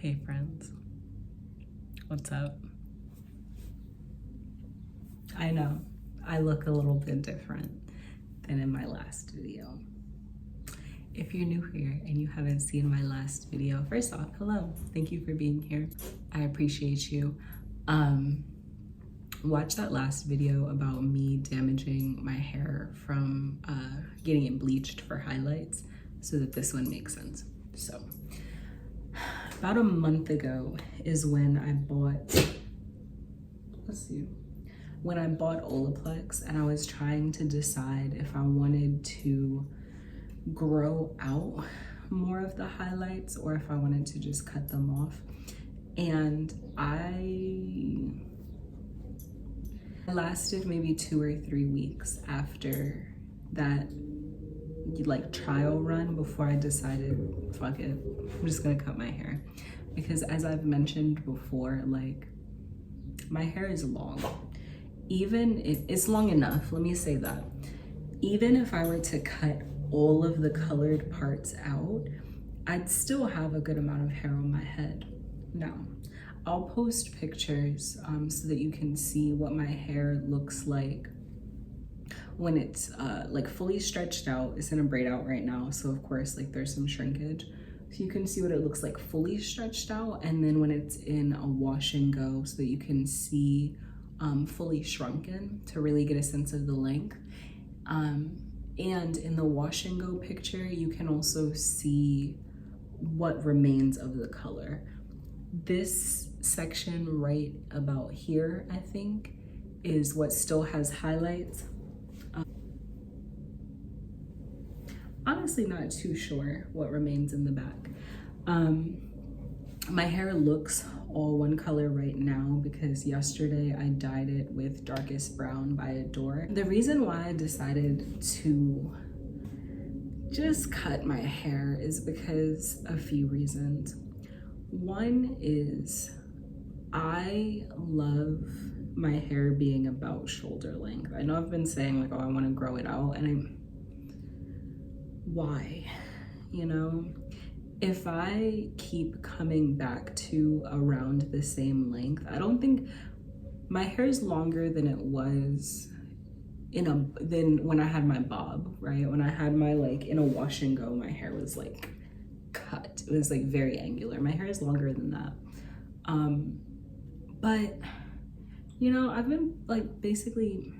Hey friends, what's up? I know, I look a little bit different than in my last video. If you're new here and you haven't seen my last video, first off, hello, thank you for being here. I appreciate you. Watch that last video about me damaging my hair from getting it bleached for highlights so that this one makes sense. So, about a month ago is when I bought, when I bought Olaplex, and I was trying to decide if I wanted to grow out more of the highlights or if I wanted to just cut them off. And I lasted maybe 2 or 3 weeks after that like trial run before I decided, fuck it, I'm just gonna cut my hair. Because as I've mentioned before, like, my hair is long. Even if it's long enough, let me say that. Even if I were to cut all of the colored parts out, I'd still have a good amount of hair on my head. Now, I'll post pictures so that you can see what my hair looks like when it's like fully stretched out. It's in a braid out right now, so of course like there's some shrinkage. So you can see what it looks like fully stretched out, and then when it's in a wash and go, so that you can see fully shrunken to really get a sense of the length. And in the wash and go picture, you can also see what remains of the color. This section right about here, I think, is what still has highlights. Honestly, not too sure what remains in the back. My hair looks all one color right now because yesterday I dyed it with darkest brown by Adore. The reason why I decided to just cut my hair is because a few reasons. One is I love my hair being about shoulder length. I know I've been saying like, oh, I want to grow it out, and why? You know, if I keep coming back to around the same length, I don't think my hair is longer than it was than when I had my bob, right? When I had my like in a wash and go, my hair was like cut. It was like very angular. My hair is longer than that. But you know, I've been like basically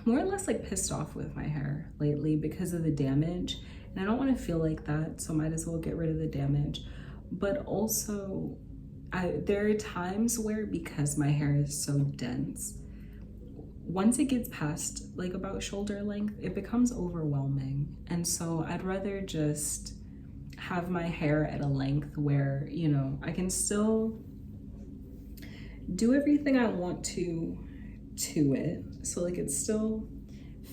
more or less like pissed off with my hair lately because of the damage, and I don't want to feel like that, so might as well get rid of the damage. But also there are times where, because my hair is so dense, once it gets past like about shoulder length, it becomes overwhelming. And so I'd rather just have my hair at a length where, you know, I can still do everything I want to it. So like it still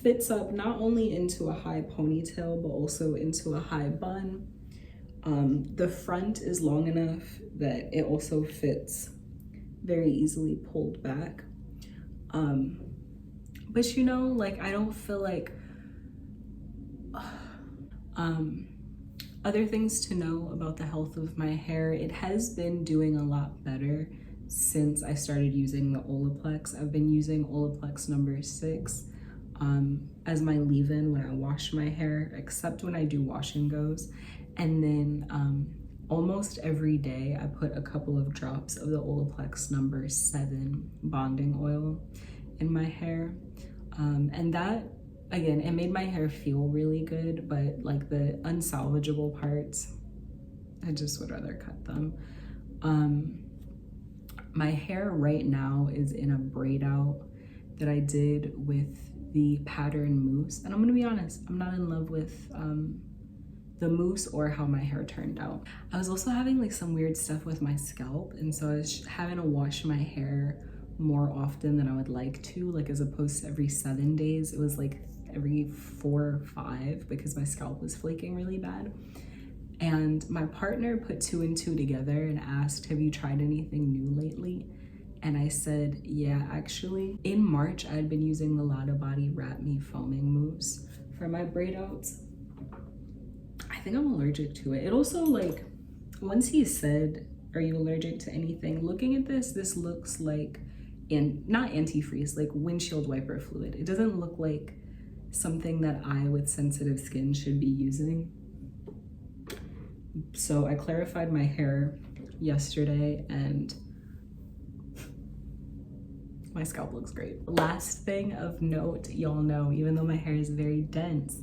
fits up not only into a high ponytail, but also into a high bun. The front is long enough that it also fits very easily pulled back. But you know, like I don't feel like, other things to know about the health of my hair, it has been doing a lot better since I started using the Olaplex. I've been using Olaplex number 6 as my leave-in when I wash my hair, except when I do wash and goes. And then almost every day I put a couple of drops of the Olaplex number 7 bonding oil in my hair. And that, again, it made my hair feel really good, but like the unsalvageable parts, I just would rather cut them. My hair right now is in a braid out that I did with the pattern mousse. And I'm gonna be honest, I'm not in love with the mousse or how my hair turned out. I was also having like some weird stuff with my scalp, and so I was having to wash my hair more often than I would like to, like as opposed to every 7 days. It was like every 4 or 5 because my scalp was flaking really bad. And my partner put 2 and 2 together and asked, have you tried anything new lately? And I said, yeah, actually. In March, I had been using the Lotta Body Wrap Me Foaming Mousse for my braid outs. I think I'm allergic to it. It also like, once he said, "Are you allergic to anything?" Looking at this looks like, not antifreeze, like windshield wiper fluid. It doesn't look like something that I with sensitive skin should be using. So I clarified my hair yesterday and my scalp looks great. Last thing of note, y'all know, even though my hair is very dense,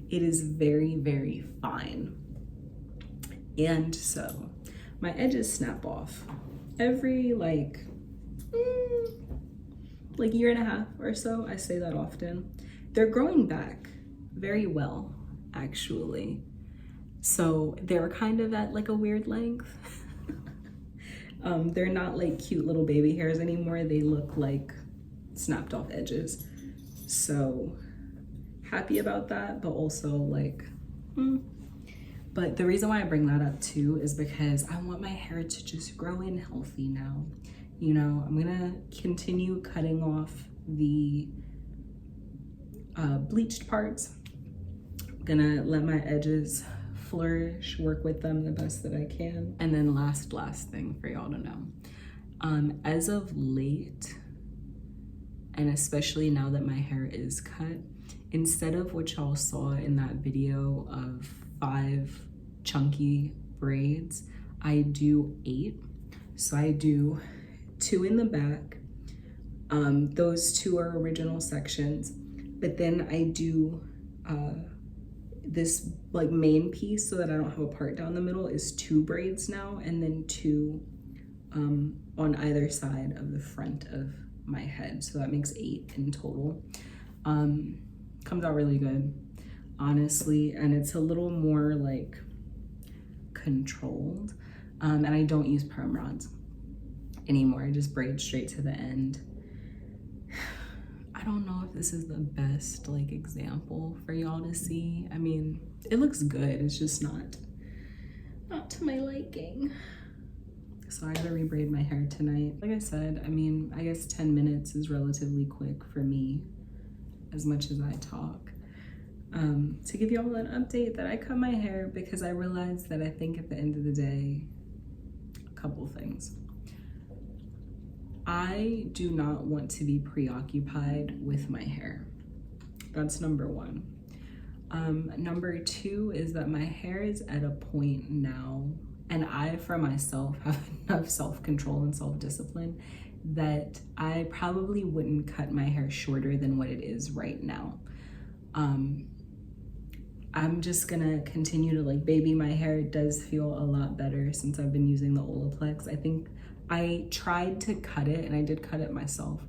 it is very, very fine. And so my edges snap off every like year and a half or so. I say that often. They're growing back very well, actually. So they're kind of at like a weird length. They're not like cute little baby hairs anymore. They look like snapped off edges. So happy about that, but also like, But the reason why I bring that up too is because I want my hair to just grow in healthy now. You know, I'm gonna continue cutting off the bleached parts. I'm gonna let my edges flourish, work with them the best that I can. And then last thing for y'all to know. As of late, and especially now that my hair is cut, instead of what y'all saw in that video of 5 chunky braids, I do 8. So I do 2 in the back. Those 2 are original sections, but then I do this like main piece so that I don't have a part down the middle is 2 braids now, and then 2 on either side of the front of my head. So that makes 8 in total. Comes out really good, honestly, and it's a little more like controlled. And I don't use perm rods anymore. I just braid straight to the end. I don't know if this is the best like example for y'all to see. I mean, it looks good. It's just not to my liking. So I gotta rebraid my hair tonight. Like I said, I mean, I guess 10 minutes is relatively quick for me, as much as I talk. To give y'all an update that I cut my hair because I realized that I think at the end of the day, a couple things. I do not want to be preoccupied with my hair. That's number 1. Number 2 is that my hair is at a point now, and I, for myself, have enough self-control and self-discipline that I probably wouldn't cut my hair shorter than what it is right now. I'm just gonna continue to like baby my hair. It does feel a lot better since I've been using the Olaplex. I think I tried to cut it, and I did cut it myself.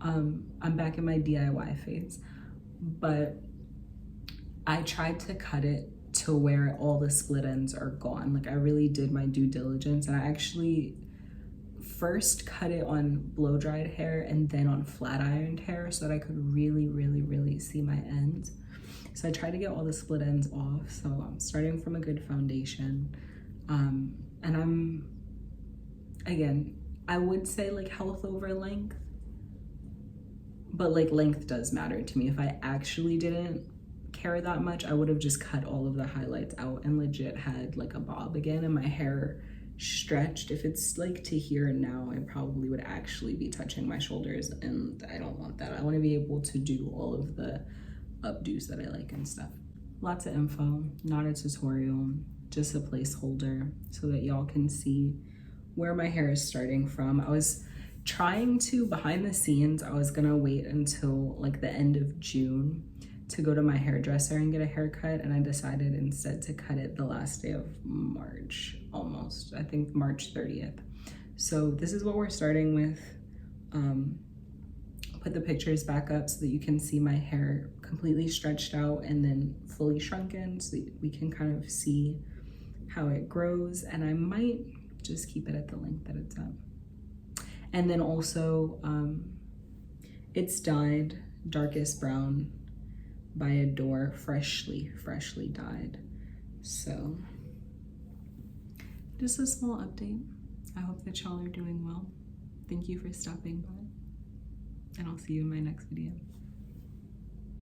I'm back in my DIY phase, but I tried to cut it to where all the split ends are gone. Like I really did my due diligence, and I actually first cut it on blow dried hair and then on flat ironed hair so that I could really, really, really see my ends. So I tried to get all the split ends off. So I'm starting from a good foundation. And again, I would say like health over length, but like length does matter to me. If I actually didn't care that much, I would have just cut all of the highlights out and legit had like a bob again, and my hair stretched. If it's like to here and now, I probably would actually be touching my shoulders, and I don't want that. I want to be able to do all of the updos that I like and stuff. Lots of info, not a tutorial, just a placeholder so that y'all can see where my hair is starting from. I was trying to, behind the scenes, I was gonna wait until like the end of June to go to my hairdresser and get a haircut, and I decided instead to cut it the last day of March, almost. I think March 30th. So this is what we're starting with. Put the pictures back up so that you can see my hair completely stretched out and then fully shrunken, so that we can kind of see how it grows. And I might just keep it at the length that it's at. And then also, it's dyed darkest brown by Adore, freshly dyed. So just a small update. I hope that y'all are doing well. Thank you for stopping by, and I'll see you in my next video.